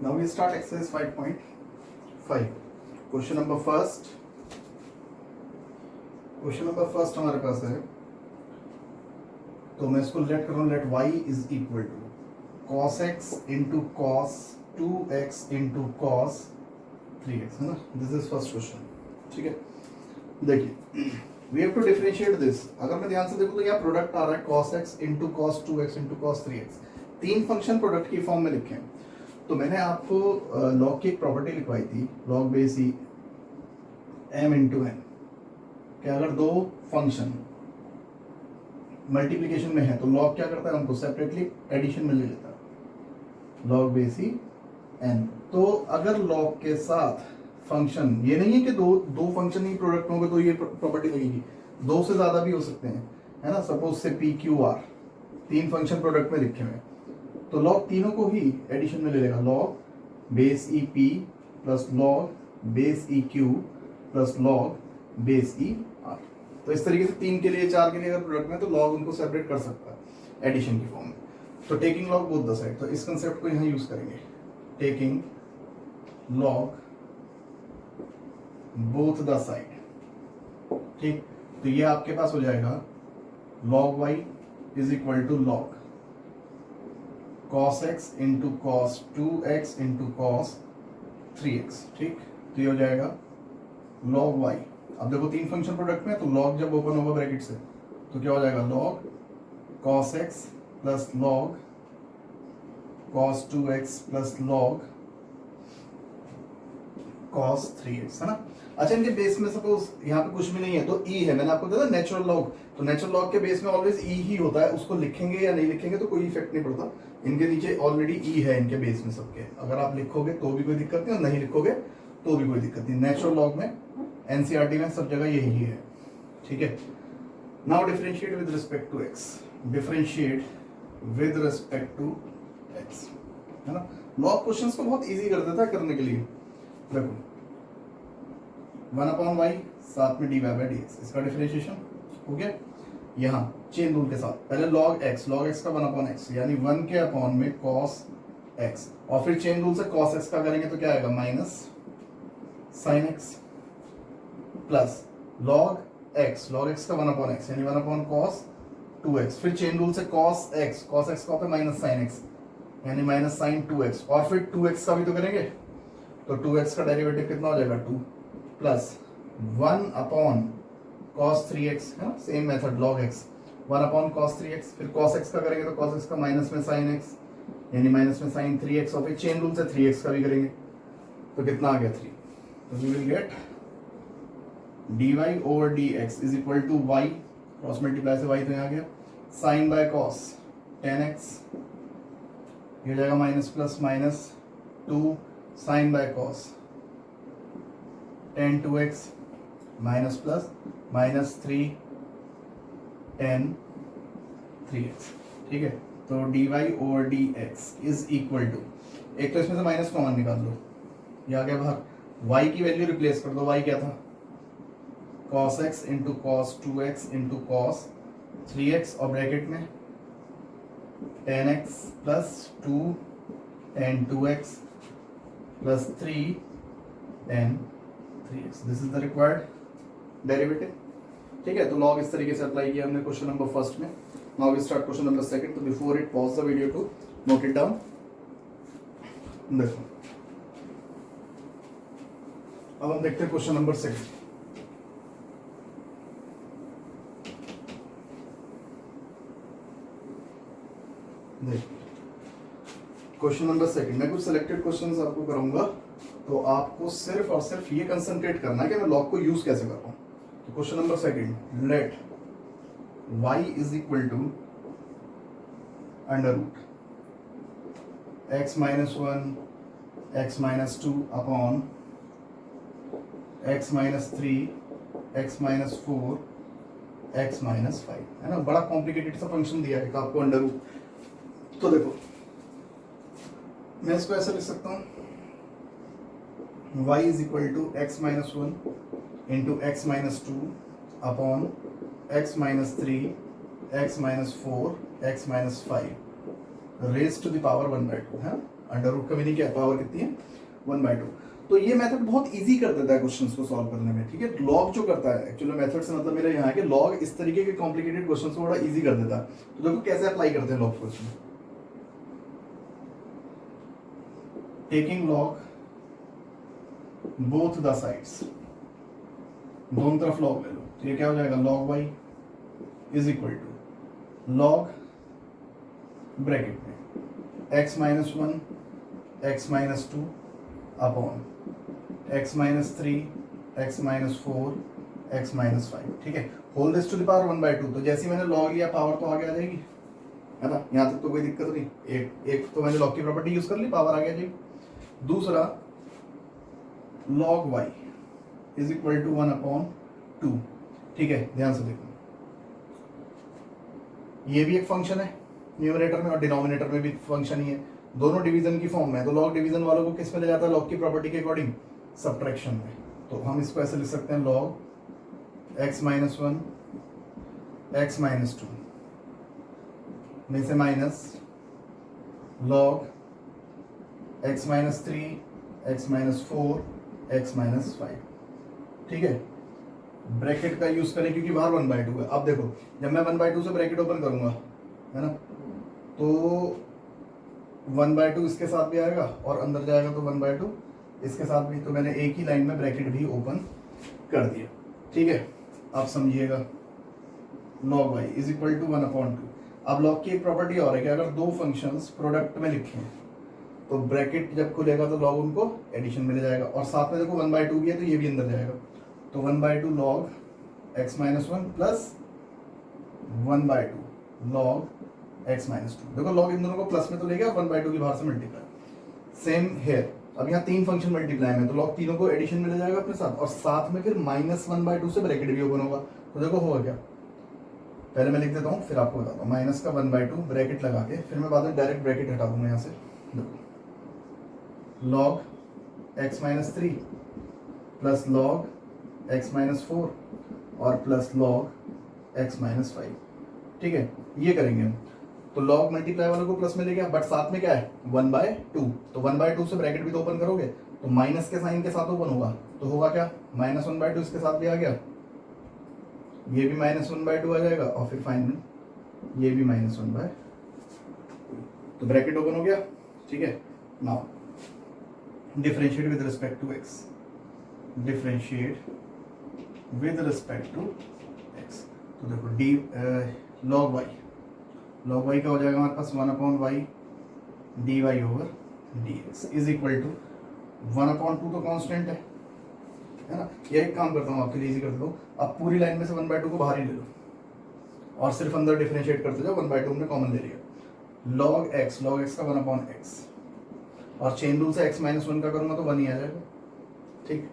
Now we start exercise 5.5. Question number first हमारे पास है, तो मैं इसको लेट कर रहा हूँ, let y is equal to cos x into cos 2x into cos 3x, है ना. This is first question. ठीक है, देखिए we have to differentiate this. अगर मैं ध्यान से देखूँ तो यहाँ प्रोडक्ट आ रहा है cos x into cos 2x into cos 3x. तीन फंक्शन प्रोडक्ट की फॉर्म में लिखे हैं. तो मैंने आपको लॉग की एक प्रॉपर्टी लिखवाई थी, लॉग बेस ई m इंटू n, कि अगर दो फंक्शन मल्टीप्लिकेशन में है तो लॉग क्या करता है, उनको सेपरेटली एडिशन में ले लेता है, लॉग बेस ई n. तो अगर लॉग के साथ फंक्शन, ये नहीं है कि दो फंक्शन ही प्रोडक्ट होंगे तो ये प्रॉपर्टी लगेगी, दो से ज्यादा भी हो सकते हैं, है ना. सपोज से p q r तीन फंक्शन प्रोडक्ट में लिखे हुए, तो लॉग तीनों को ही एडिशन में ले लेगा. Log base E P plus log base E Q plus log base E R. तो इस तरीके से तीन के लिए, चार के लिए अगर प्रोडक्ट में, तो लॉग उनको सेपरेट कर सकता है एडिशन की फॉर्म में. तो taking log both the side, तो इस कंसेप्ट को यहाँ यूज करेंगे, taking log both the side. ठीक, तो ये आपके पास हो जाएगा log y is equal to log cos x into cos 2x into cos 3x. ठीक, तो ये हो जाएगा log y. अब देखो तीन फंक्शन प्रोडक्ट में, तो log जब ओपन होगा ब्रैकेट से तो क्या हो जाएगा, log cos x plus log cos 2x plus log cos 3x, है ना. अच्छा, इनके बेस में सपोज यहाँ पे कुछ भी नहीं है तो e है, मैंने आपको बताया नेचुरल लॉग, तो नेचुरल लॉग के बेस में ऑलवेज e ही होता है. उसको लिखेंगे या नहीं लिखेंगे तो कोई इफेक्ट नहीं पड़ता. इनके नीचे ऑलरेडी e है इनके बेस में सबके, अगर आप लिखोगे तो भी कोई दिक्कत नहीं और नहीं लिखोगे तो भी कोई दिक्कत नहीं. नेचुरल लॉग में, एनसीईआरटी में सब जगह यही है. ठीक है, now differentiate with respect to x, differentiate with respect to x, है ना. लॉग क्वेश्चंस को बहुत इजी कर देता है करने के लिए. देखो 1/y साथ में dy बाई dx, इसका डिफरेंशिएशन हो गया. यहाँ चेन रूल के साथ पहले log x का 1/x यानी 1 के अपॉन में cos x, और फिर चेन रूल से cos x का करेंगे तो क्या आएगा, minus sin x plus log x का 1/x यानी 1/cos 2x, फिर चेन रूल से cos x का होता है माइनस sin x यानी माइनस sin 2x, और फिर 2x का भी तो करेंगे, तो 2x का डेरिवेटिव कितना हो जाएगा, 2 प्लस 1/cos 3x, है ना. Same method log x 1/cos 3x, फिर cos x का करेंगे तो cos x का माइनस में sin x यानी माइनस में sin 3x, और फिर चेन रूल से 3x का भी करेंगे तो कितना आ गया, 3. तो we will get dy over dx is equal to y, cross multiply से y तो यहाँ आ गया, sin बाय cos 10x, ये हो जाएगा minus plus minus 2 sin by cos 10 2x minus plus minus 3 10 3x. ठीक है, तो dy over dx is equal to, एक तो इसमें से माइनस कॉमन निकाल लो, ये आ गया बाहर, y की वैल्यू रिप्लेस कर दो. y क्या था, cos x into cos 2x into cos 3x, और ब्रैकेट में 10x plus 2 10 2x plus 3 10 3x. This is the required derivative. ठीक है, तो लॉग इस तरीके से अप्लाई किया हमने क्वेश्चन नंबर फर्स्ट में. Now we start question number second. तो before it pause the video to note it down. देखो अब हम देखते हैं question number second. Question number second, मैं कुछ सिलेक्टेड क्वेश्चंस आपको कराऊंगा, तो आपको सिर्फ और सिर्फ ये कंसंट्रेट करना है कि मैं लॉग को यूज कैसे कर रहा हूं. तो question number second, let y is equal to under root x minus 1 x minus 2 upon x minus 3 x minus 4 x minus 5, है ना. बड़ा कॉम्प्लिकेटेड सा फंक्शन दिया है आपको अंडर रूट. तो देखो मैं इसको ऐसे लिख सकता हूँ, y is equal to x minus 1 into x minus 2 upon x minus 3 x minus 4 x minus 5 raise to the power 1/2, है. अंडर रूट का मीनिंग क्या है, पावर कितनी है 1/2। तो ये मेथड बहुत इजी कर देता है क्वेश्चंस को सॉल्व करने में, ठीक है। लॉग जो करता है एक्चुअली मेथड से मतलब मेरा यहाँ है कि लॉग इस तरीके के कॉम्प्लिकेटेड क्वेश्चंस को बड़ा इजी कर देता है। तो देखो कैसे अप्लाई करते हैं log question. Taking log both the sides, दोनों तरफ लॉग ले लो, तो ये क्या हो जाएगा log y is equal to log bracket में x minus 1 x minus 2 upon x minus 3 x minus 4 x minus 5, ठीक है। Whole raise to the power 1/2। तो जैसे ही मैंने log लिया पावर तो आगे आ जाएगी, है ना, यहाँ तक तो कोई दिक्कत नहीं। एक तो मैंने log की प्रॉपर्टी यूज कर ली, पावर आ गया जी। दूसरा log y is equal to 1/2, ठीक है। ध्यान से देखो, ये भी एक फंक्शन है न्यूमरेटर में और डिनोमिनेटर में भी फंक्शन ही है, दोनों डिवीजन की फॉर्म में है। तो लॉग डिवीजन वालों को किस में ले जाता है, लॉग की प्रॉपर्टी के अकॉर्डिंग सब्ट्रैक्शन में। तो हम इसको ऐसे लिख सकते हैं log x minus 1 x minus 2 में से minus log x minus 3 x minus 4 x minus 5, ठीक है। ब्रैकेट का यूज करें क्योंकि बाहर 1/2 है। अब देखो जब मैं 1/2 से ब्रैकेट ओपन करूंगा, है ना, तो 1/2 इसके साथ भी आएगा और अंदर जाएगा तो 1/2 इसके साथ भी। तो मैंने एक ही लाइन में ब्रैकेट भी ओपन कर दिया, ठीक है। आप समझिएगा log y is equal to 1/2। अब log की एक प्रॉपर्टी और है कि अगर दो फंक्शंस प्रोडक्ट में लिखे हैं तो ब्रैकेट जब खुलेगा तो log उनको एडिशन में ले जाएगा, और साथ में देखो 1/2 भी है तो ये भी अंदर जाएगा। तो 1/2 log x minus 1 plus 1/2 log x minus 2। देखो log इन दोनों को प्लस में तो ले गया, 1/2 की बाहर से मल्टीप्लाई। सेम हेयर, अब यहाँ तीन फंक्शन मल्टीप्लाई में तो log तीनों को एडिशन में ले जाएगा अपने साथ, और साथ में फिर माइनस 1/2 से ब्रैकेट भी ओपन होगा। तो देखो होगा क्या, पहले मैं लिख देता हूँ फिर आपको बताता हूँ। माइनस का 1/2 ब्रैकेट लगा के फिर मैं बाद में डायरेक्ट ब्रैकेट हटा दूंगा यहाँ से। देखो log x minus 3 plus log x minus 4 और प्लस log x माइनस 5, ठीक है। ये करेंगे हम, तो log मल्टीप्लाई वालों को प्लस में ले गया, बट साथ में क्या है 1/2। तो 1/2 से ब्रैकेट भी तो ओपन करोगे तो माइनस के साइन के साथ ओपन होगा, तो होगा क्या माइनस 1/2 इसके साथ भी आ गया, ये भी माइनस 1/2 आ जाएगा, और फिर फाइनल ये भी माइनस 1/2। तो ब्रैकेट ओपन हो गया, ठीक है। Now differentiate with respect to x, differentiate with respect to x। तो देखो डी log y का हो जाएगा हमारे पास 1/y dy over dx is equal to 1/2 तो कांस्टेंट है ना। ये एक काम करता हूँ आपके लिए इजी कर देता हूँ, अब पूरी लाइन में से 1/2 को बाहर ही ले लो और सिर्फ अंदर डिफरेंशिएट करते जाओ। 1/2 हमने कॉमन ले लिया, log x का 1/x, और चेन रूल से x माइनस 1 का करूंगा तो 1 ही आ जाएगा, ठीक।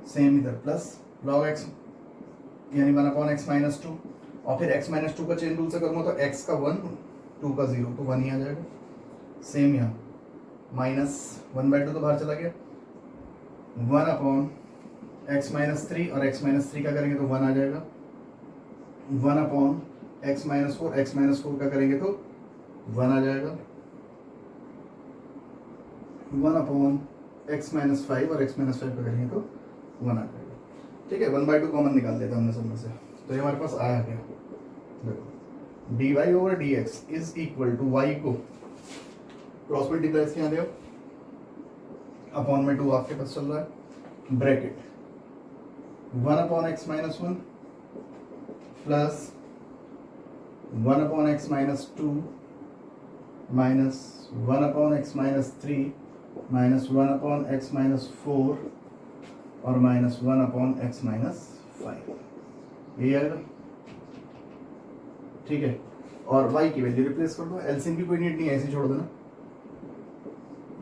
सेम इधर प्लस log x यानी 1/x माइनस 2, और फिर x माइनस 2 का चेन रूल से करूंगा तो x का 1 2 का 0 तो 1 ही आ जाएगा। सेम यहाँ माइनस 1/2 तो बाहर चला गया, 1/x माइनस 3 और x माइनस 3 का करेंगे तो 1 आ जाएगा, 1/x माइनस 4 x माइनस 4 का करेंगे तो 1 आ जाएगा, 1/x माइनस 5 और x माइनस 5 का करेंगे तो 1 आ जाएगा, ठीक है। 1/2 कॉमन निकाल देता हमने सब में से, तो ये हमारे पास आया क्या, देखो dy over dx is equal to y को क्रॉस मल्टीप्लाई से यहाँ दे अपॉन में 2 आपके पास चल रहा है, bracket 1/x minus 1 plus 1/x minus 2 minus 1/x minus 3 minus 1/x minus 4 और माइनस 1/x माइनस 5, ये आएगा, ठीक है। और y की वैल्यू रिप्लेस कर दो, एलसीएम की कोई नीड नहीं है, ऐसे छोड़ देना।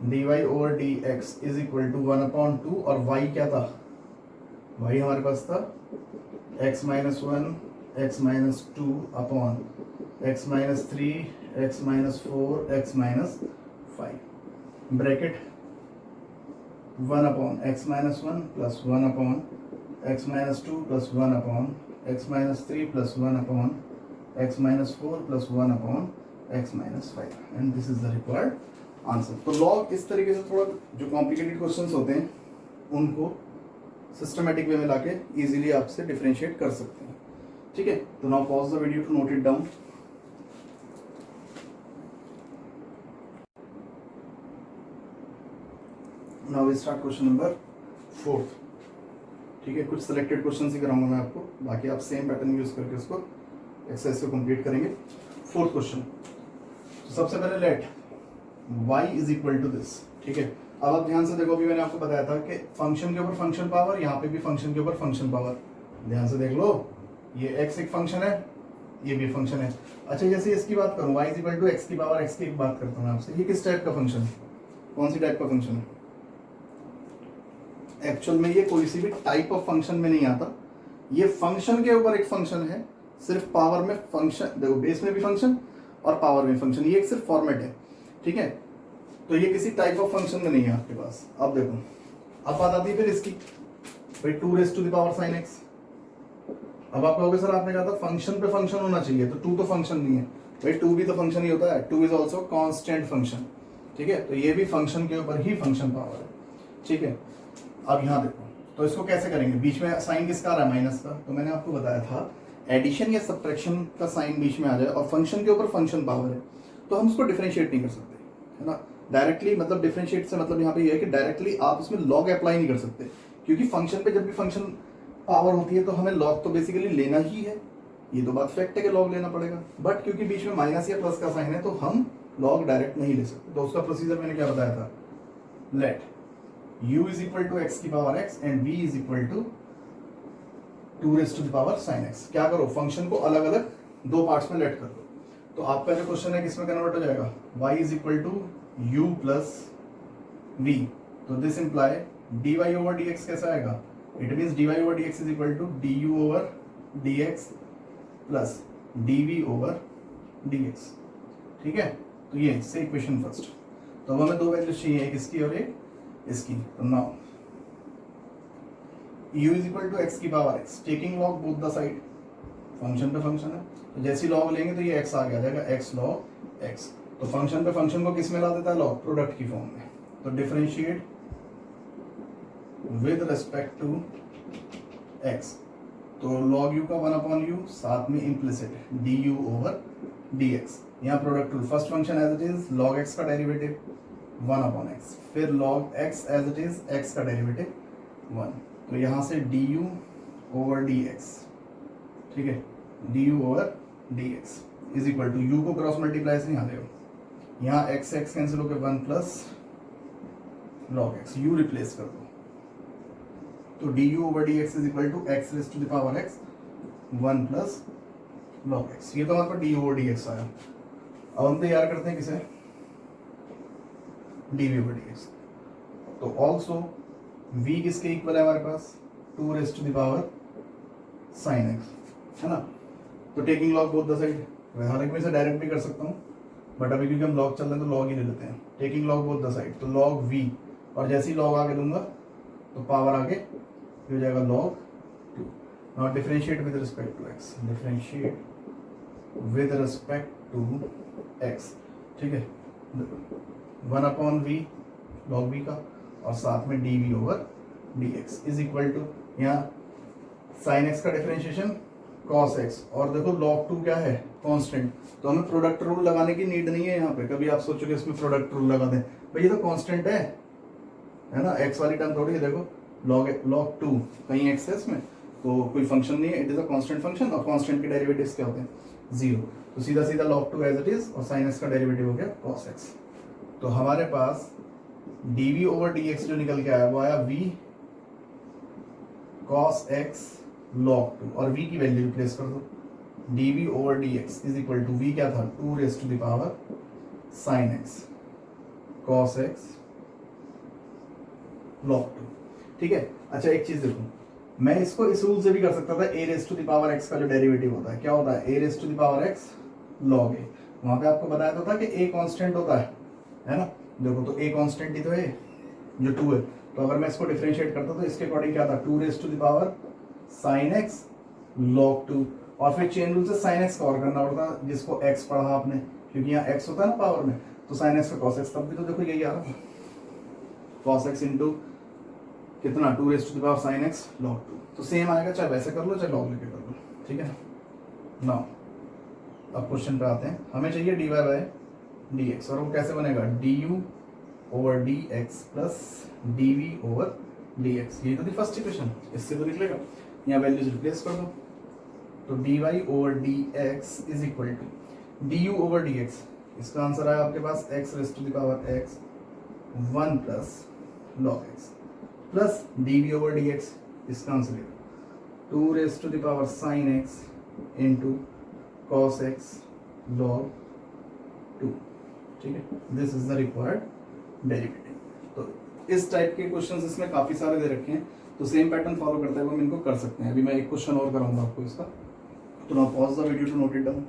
dy over dx is equal to 1/2, और y क्या था, y हमारे पास था x minus 1 x minus 2 upon x minus 3 x minus 4 x minus 5, bracket 1/x minus 1 plus 1/x minus 2 plus 1/x minus 3 plus 1/x minus 4 plus 1/x minus 5, and this is the required answer. तो log इस तरीके से थोड़ा जो complicated questions होते हैं उनको systematic way में लाके इजीली आपसे डिफरेंशिएट कर सकते हैं। ठीक है, तो now pause the video to note it down. Now we start question number 4। ठीक है, कुछ सिलेक्टेड क्वेश्चन ही कराऊंगा मैं आपको, बाकी आप सेम पैटर्न यूज करके उसको एक्सरसाइज को कंप्लीट करेंगे। 4th क्वेश्चन, तो सबसे पहले let y is equal to this. ठीक है, अब आप ध्यान से देखो, अभी मैंने आपको बताया था कि फंक्शन के ऊपर फंक्शन पावर, यहाँ पे भी फंक्शन के ऊपर फंक्शन पावर। ध्यान से देख लो, ये x एक फंक्शन है, ये भी फंक्शन है। अच्छा, जैसे इसकी बात करूँ y is equal to x की पावर x की एक बात करता हूँ आपसे, ये किस टाइप का फंक्शन है, कौन सी टाइप का फंक्शन है? एक्चुअल में ये कोई सी भी टाइप ऑफ फंक्शन में नहीं आता, ये फंक्शन के ऊपर एक फंक्शन है, सिर्फ पावर में फंक्शन, देखो बेस में भी फंक्शन और पावर में फंक्शन, ये एक सिर्फ फॉर्मेट है। ठीक है, तो ये किसी टाइप ऑफ फंक्शन में नहीं है आपके पास। अब देखो, अब बात आती है फिर इसकी, भाई 2 raise to the power sin x। अब आप कहोगे सर आपने कहा था फंक्शन पे फंक्शन होना चाहिए, तो 2 तो फंक्शन नहीं है भाई, 2 भी तो फंक्शन ही होता है, 2 इज ऑल्सो कॉन्स्टेंट फंक्शन। ठीक है, तो ये भी फंक्शन के ऊपर ही फंक्शन पावर है। ठीक है, अब यहाँ देखो, तो इसको कैसे करेंगे, बीच में साइन किसका आ रहा है, माइनस का, तो मैंने आपको बताया था एडिशन या सब्ट्रैक्शन का साइन बीच में आ जाए और फंक्शन के ऊपर फंक्शन पावर है, तो हम उसको डिफरेंशिएट नहीं कर सकते, है ना। डायरेक्टली मतलब डिफरेंशिएट से मतलब यहाँ पे ये है कि डायरेक्टली आप इसमें लॉग अप्लाई नहीं कर सकते, क्योंकि फंक्शन पे जब भी फंक्शन पावर होती है तो हमें लॉग तो बेसिकली लेना ही है, ये तो बात फैक्ट है कि लॉग लेना पड़ेगा, बट क्योंकि बीच में माइनस या प्लस का साइन है तो हम लॉग डायरेक्ट नहीं ले सकते। तो उसका प्रोसीजर मैंने क्या बताया था, let u is equal to x की power x and v is equal to 2 raised to the power sin x। क्या करो, फंक्शन को अलग अलग दो पार्ट्स में लेट कर दो। तो आपका जो क्वेश्चन है किसमें कन्वर्ट हो जाएगा, y is equal to u plus v, तो this imply dy over dx कैसा आएगा, it means dy over dx is equal to du over dx plus dv over dx। ठीक है, तो ये से इक्वेशन फर्स्ट, तो अब हमें दो वैल्यूज चाहिए, एक इसकी और एक इसकी। तो now u is equal to x की power x, taking log both the side, function पे फंक्शन है, तो जैसी लॉग लेंगे तो ये x आगे आ जाएगा, x log x। तो फंक्शन पे फंक्शन को किस में ला देता है, लॉग प्रोडक्ट की फॉर्म में। तो differentiate with respect to x, तो log u का 1/u, साथ में इम्प्लिसिट du ओवर dx। यहाँ product rule, first function as it is log x का डेरिवेटिव 1/x, फिर log x as it is x का डेरिवेटिव 1, तो यहाँ से du ओवर dx। ठीक है, du over dx is equal to u को क्रॉस मल्टीप्लाई से यहाँ ले, यहाँ x x कैंसिल होकर 1 plus log x, u replace कर दो, तो du over dx is equal to x raise to the power x 1 plus log x। ये तो हमारे पास du ओवर dx आया। अब हम तैयार करते हैं किसे, dv over dx। तो ऑल्सो v किसके इक्वल है हमारे पास, 2 raise to the power sin x, है ना। तो taking log both the side, हालांकि मैं इसे डायरेक्ट भी कर सकता हूँ, बट अभी क्योंकि हम लॉग चल रहे हैं तो लॉग ही ले लेते हैं। Taking log both the side, तो log v, और जैसे ही लॉग आगे दूंगा तो पावर आगे हो जाएगा log 2। Now differentiate with respect to x, differentiate with respect to x। ठीक है, 1/v log v का, और साथ में dv over dx is equal to, यहाँ sin x का डिफरेंशिएशन cos x, और देखो log 2 क्या है, कांस्टेंट, तो हमें प्रोडक्ट रूल लगाने की नीड नहीं है यहाँ पे। कभी आप सोचोगे इसमें प्रोडक्ट रूल लगा दें, भाई ये तो कांस्टेंट है ना, x वाली टर्म थोड़ी है, देखो log 2 कहीं x है इसमें, तो कोई फंक्शन नहीं है, it is a constant function, और कांस्टेंट के डेरिवेटिव्स क्या होते हैं, 0, तो सीधा सीधा log 2 एज इट इज, और sin x का डेरिवेटिव हो गया cos x। तो हमारे पास dv ओवर dx जो निकल के आया वो आया v cos x log 2, और v की वैल्यू रिप्लेस कर दो, dv over dx is equal to v क्या था, 2 raise to the power sin x cos x log 2। ठीक है, अच्छा एक चीज देखो, मैं इसको इस रूल से भी कर सकता था, a raise to the power x का जो डेरिवेटिव होता है क्या होता है, a raise to the power x log a। वहां पे आपको बताया तो था कि a कांस्टेंट होता है ना। देखो तो a कांस्टेंट ही तो है, जो 2 है, तो अगर मैं इसको डिफरेंशिएट करता तो इसके अकॉर्डिंग क्या था, 2 raise to the power sin x log 2, और फिर चेन रूल से sin x का और करना पड़ता, जिसको x पढ़ा आपने, क्योंकि यहाँ x होता है ना पावर में, तो तो साइन एक्स का कॉस एक्स, तब भी तो देखो यही आ रहा है, कॉस एक्स इंटू कितना 2 raise to the power sine X log 2। तो सेम आएगा, चाहे वैसे कर लो चाहे लॉग लेके कर लो, ठीक है ना। अब क्वेश्चन पे आते हैं, हमें चाहिए dy बाय dx, और वो कैसे बनेगा, du over dx plus dv over dx, ये तो थी फर्स्ट इक्वेशन, इससे तो निकलेगा, यहाँ वैल्यूज रिप्लेस कर दो, तो dy over dx is equal to du over dx, इसका आंसर आया आपके पास x raise to the power x 1 plus log x plus dv over dx, इसका आंसर है 2 raise to the power sine x into cos x log 2, ठीक है, this is the required derivative. तो इस टाइप के क्वेश्चंस इसमें काफी सारे दे रखे हैं, तो सेम पैटर्न फॉलो करते हुए हम इनको कर सकते हैं। अभी मैं एक क्वेश्चन और कराऊंगा आपको इसका, तो now pause the video to note it down.